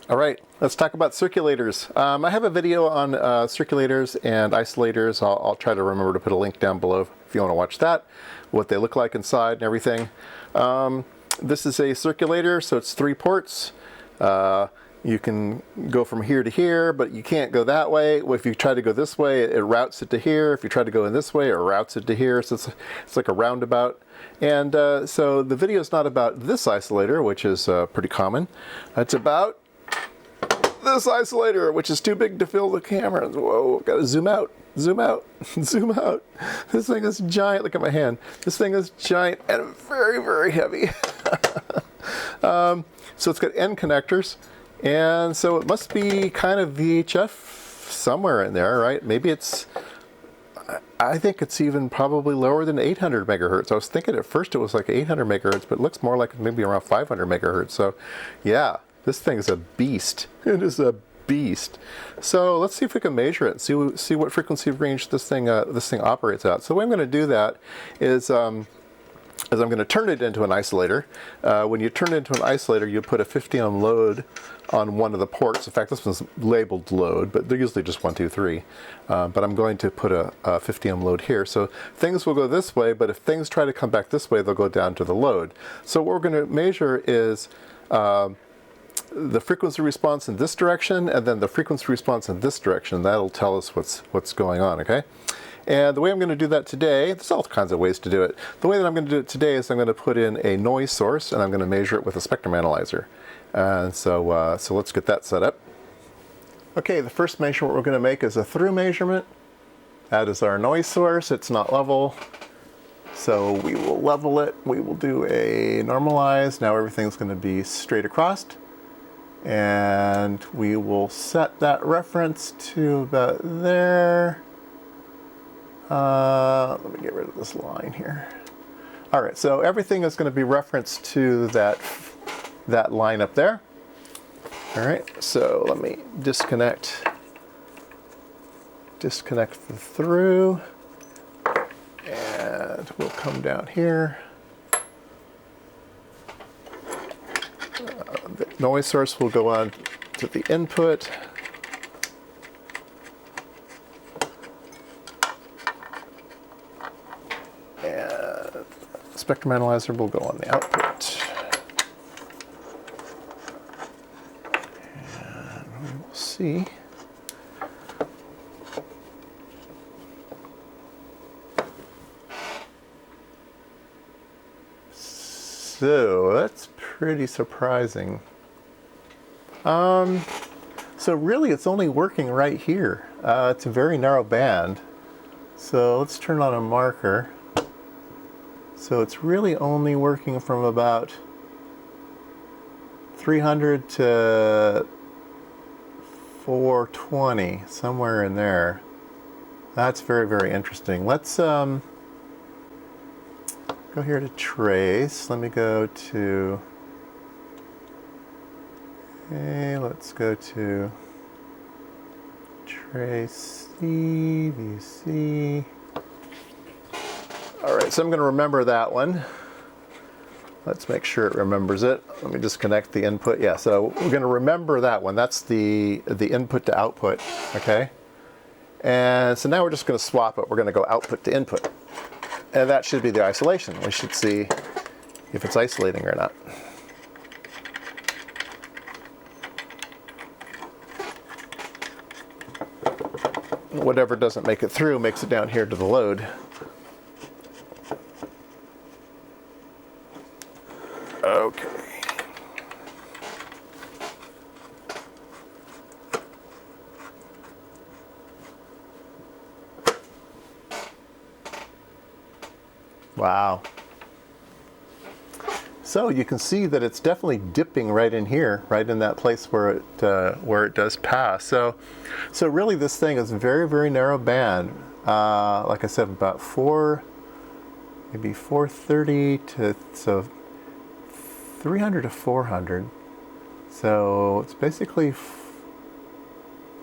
All right, let's talk about circulators. I have a video on circulators and isolators. I'll try to remember to put a link down below if you want to watch that, what they look like inside and everything. This is a circulator, so it's 3 ports. You can go from here to here, but you can't go that way. If you try to go this way, it routes it to here. If you try to go in this way, it routes it to here. So it's like a roundabout. And so the video is not about this isolator, which is pretty common. It's about this isolator, which is too big to fill the camera. Whoa, gotta zoom out, zoom out, zoom out. This thing is giant. Look at my hand. This thing is giant and very, very heavy. So it's got N connectors, and so it must be kind of VHF somewhere in there, right? Maybe it's, I think it's even probably lower than 800 megahertz. I was thinking at first it was like 800 megahertz, but it looks more like maybe around 500 megahertz. So yeah. This thing is a beast. It is a beast. So let's see if we can measure it and see what frequency range this thing operates at. So the way I'm going to do that is I'm going to turn it into an isolator. When you turn it into an isolator, you put a 50 ohm load on one of the ports. In fact, this one's labeled load, but they're usually just 1, 2, 3. But I'm going to put a 50 ohm load here. So things will go this way, but if things try to come back this way, they'll go down to the load. So what we're going to measure is the frequency response in this direction, and then the frequency response in this direction. That'll tell us what's going on, okay? And the way I'm going to do that today, there's all kinds of ways to do it. The way that I'm going to do it today is I'm going to put in a noise source, and I'm going to measure it with a spectrum analyzer. And so let's get that set up. Okay, the first measurement we're going to make is a through measurement. That is our noise source. It's not level. So we will level it. We will do a normalize. Now everything's going to be straight across. And we will set that reference to about there. Let me get rid of this line here. All right, so everything is going to be referenced to that line up there. All right, so let me disconnect the through, and we'll come down here. The noise source will go on to the input. And the spectrum analyzer will go on the output. And we will see. So that's pretty surprising. So really it's only working right here. It's a very narrow band. So let's turn on a marker. So it's really only working from about 300 to 420, somewhere in there. That's very, very interesting. Let's go here to trace. Let me go to, okay, let's go to trace C, VC. All right, so I'm going to remember that one. Let's make sure it remembers it. Let me disconnect the input. Yeah, so we're going to remember that one. That's the input to output, okay? And so now we're just going to swap it. We're going to go output to input. And that should be the isolation. We should see if it's isolating or not. Whatever doesn't make it through makes it down here to the load. Okay. Wow. So you can see that it's definitely dipping right in here, right in that place where it does pass. So really this thing is very, very narrow band. Like I said, about maybe 430 to 300 to 400. So it's basically.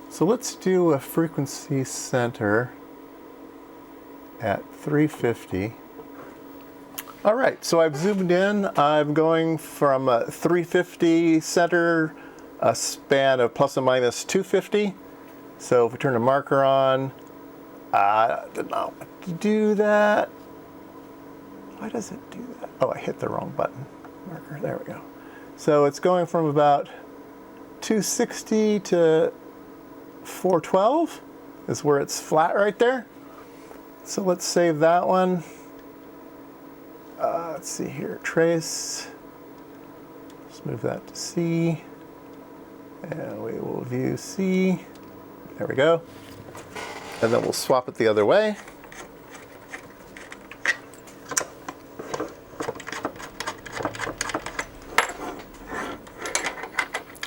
So let's do a frequency center at 350. All right, so I've zoomed in. I'm going from 350 center a span of plus or minus 250. So if we turn the marker on, I did not want to do that. Why does it do that? Oh, I hit the wrong button. Marker, there we go. So it's going from about 260 to 412 is where it's flat right there. So let's save that one. Let's see here, trace. Let's move that to C. And we will view C. There we go. And then we'll swap it the other way.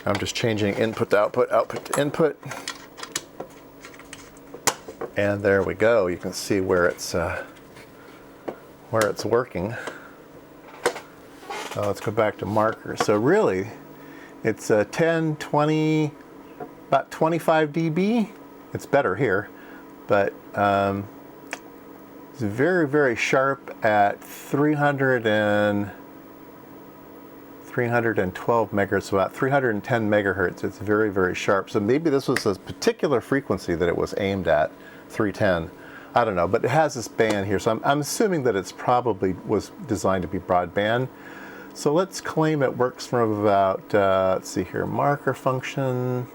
I'm just changing input to output, output to input. And there we go. You can see where it's working. Let's go back to marker. So really, it's 10, 20, about 25 dB. It's better here, but it's very, very sharp at 312 megahertz, about 310 megahertz. It's very, very sharp. So maybe this was a particular frequency that it was aimed at, 310. I don't know, but it has this band here. So I'm assuming that it's probably was designed to be broadband. So let's claim it works from about, let's see here, marker function.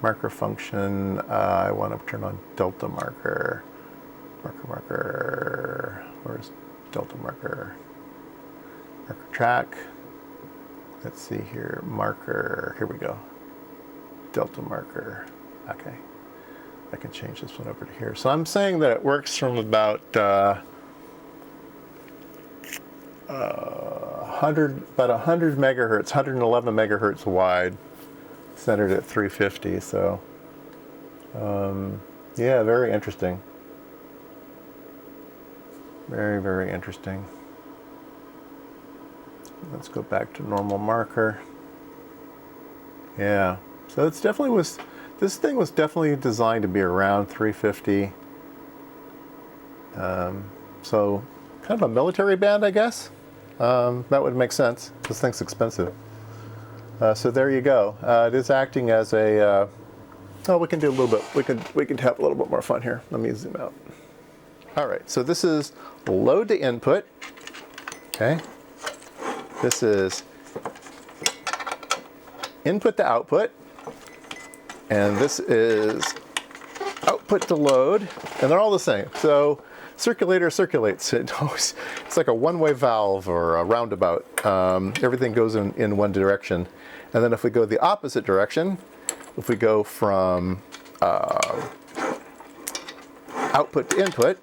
Marker function, I want to turn on delta marker. Marker, where's delta marker? Marker track. Let's see here, marker, here we go. Delta marker, okay. I can change this one over to here. So I'm saying that it works from about 100 megahertz, 111 megahertz wide, centered at 350. So yeah, very interesting. Very, very interesting. Let's go back to normal marker. Yeah, so it's definitely was, this thing was definitely designed to be around 350. So kind of a military band, I guess. That would make sense. This thing's expensive. So there you go. It is acting as a. Oh, we can do a little bit. We can have a little bit more fun here. Let me zoom out. All right. So this is load to input. Okay. This is input to output, and this is output to load, and they're all the same. So circulator circulates. It's like a one-way valve or a roundabout. Everything goes in one direction. And then if we go the opposite direction, if we go from output to input,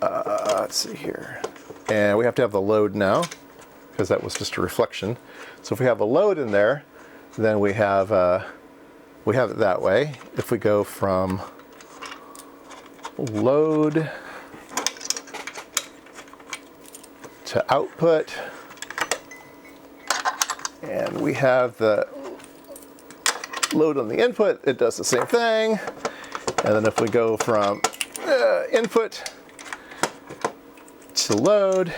let's see here. And we have to have the load now, because that was just a reflection. So if we have a load in there, then we have it that way. If we go from load to output, and we have the load on the input, it does the same thing. And then if we go from input to load,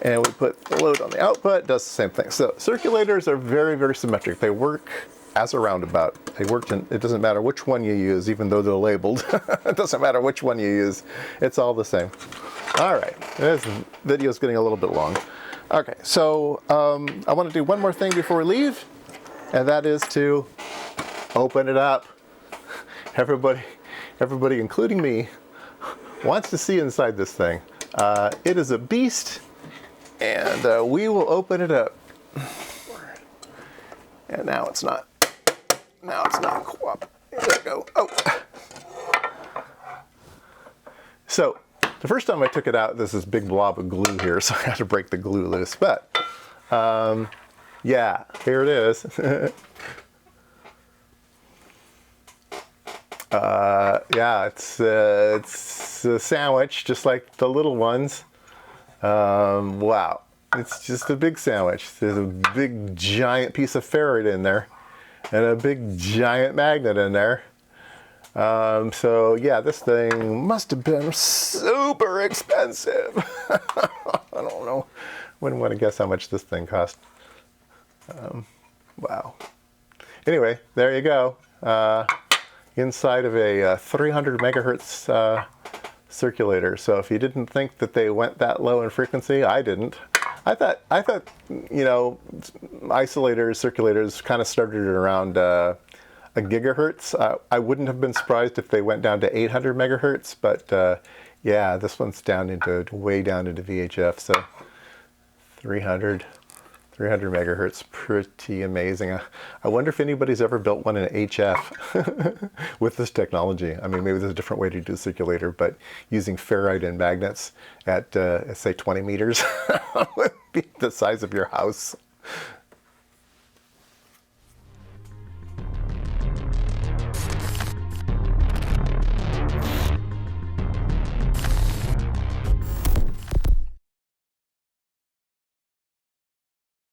and we put the load on the output, it does the same thing. So circulators are very, very symmetric. They work as a roundabout. They work in, it doesn't matter which one you use, even though they're labeled. It doesn't matter which one you use. It's all the same. All right, this video is getting a little bit long. Okay, so I want to do one more thing before we leave, and that is to open it up. Everybody, including me, wants to see inside this thing. It is a beast, and we will open it up. And now it's not. Now it's not co-op. There we go. Oh. So the first time I took it out, there's this big blob of glue here, so I had to break the glue loose. But yeah, here it is. Yeah, it's a sandwich, just like the little ones. Wow, it's just a big sandwich. There's a big giant piece of ferrite in there, and a big giant magnet in there. So yeah, this thing must have been super expensive. I don't know Wouldn't want to guess how much this thing cost. Wow. Anyway, there you go. Inside of a 300 megahertz circulator. So if you didn't think that they went that low in frequency, I didn't. I thought, you know, isolators, circulators kind of started around a gigahertz. I wouldn't have been surprised if they went down to 800 megahertz, but yeah, this one's down into, way down into VHF. So 300 megahertz, pretty amazing. I wonder if anybody's ever built one in HF with this technology. I mean, maybe there's a different way to do circulator, but using ferrite and magnets at say 20 meters would be the size of your house.